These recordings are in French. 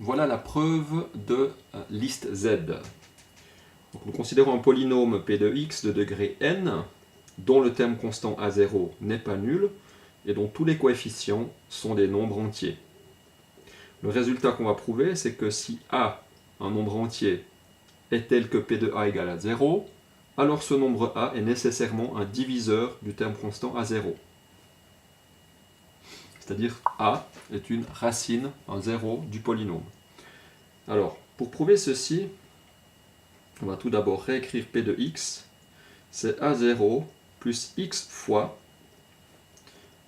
Voilà la preuve de liste Z. Donc, nous considérons un polynôme P de x de degré n, dont le terme constant A0 n'est pas nul, et dont tous les coefficients sont des nombres entiers. Le résultat qu'on va prouver, c'est que si A, un nombre entier, est tel que P de A égale à 0, alors ce nombre A est nécessairement un diviseur du terme constant A0. C'est-à-dire A est une racine, un 0 du polynôme. Alors, pour prouver ceci, on va tout d'abord réécrire P de x, c'est A0 plus x fois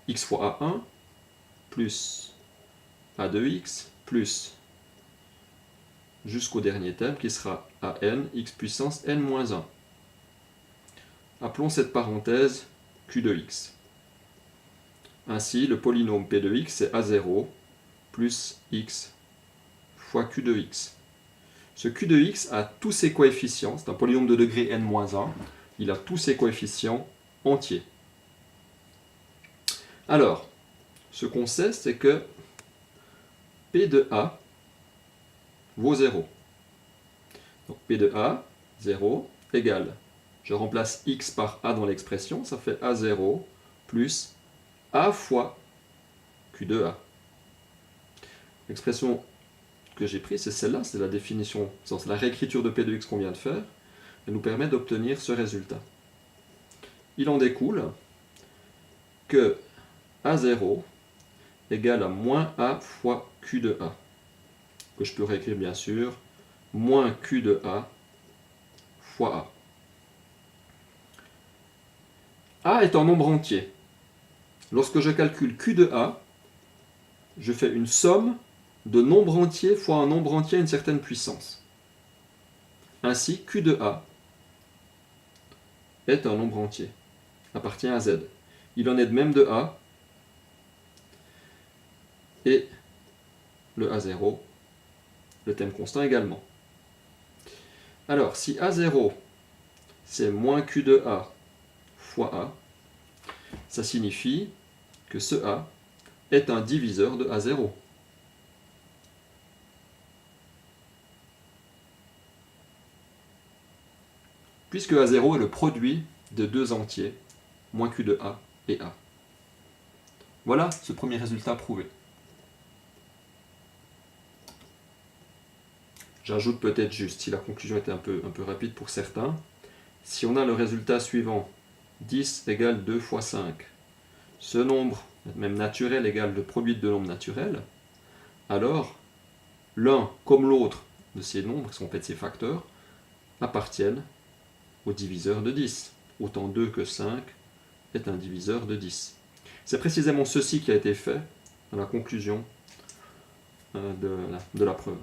A1 plus A de x plus jusqu'au dernier terme qui sera AN x puissance n-1. Appelons cette parenthèse Q de x. Ainsi, le polynôme P de x c'est A0 plus x fois Q de x. Ce Q de x a tous ses coefficients, c'est un polynôme de degré n-1, il a tous ses coefficients entiers. Alors, ce qu'on sait, c'est que P de A vaut 0. Donc P de A, 0, égale, je remplace x par A dans l'expression, ça fait A0 plus A fois Q de A. L'expression que j'ai prise, c'est celle-là, c'est la définition, c'est la réécriture de P de x qu'on vient de faire, elle nous permet d'obtenir ce résultat. Il en découle que A0 égale à moins A fois Q de A, que je peux réécrire bien sûr, moins Q de A fois A. A est un nombre entier. Lorsque je calcule Q de A, je fais une somme de nombres entiers fois un nombre entier à une certaine puissance. Ainsi, Q de A est un nombre entier, appartient à Z. Il en est de même de A, et le A0, le thème constant également. Alors, si A0, c'est moins Q de A fois A, ça signifie que ce A est un diviseur de A0. Puisque A0 est le produit de deux entiers, moins Q de A et A. Voilà ce premier résultat prouvé. J'ajoute peut-être juste, si la conclusion était un peu rapide pour certains, si on a le résultat suivant, 10 égale 2 fois 5, ce nombre, même naturel, égale le produit de deux nombres naturels, alors l'un comme l'autre de ces nombres, qui sont en fait ces facteurs, appartiennent au diviseur de 10. Autant 2 que 5 est un diviseur de 10. C'est précisément ceci qui a été fait dans la conclusion de la preuve.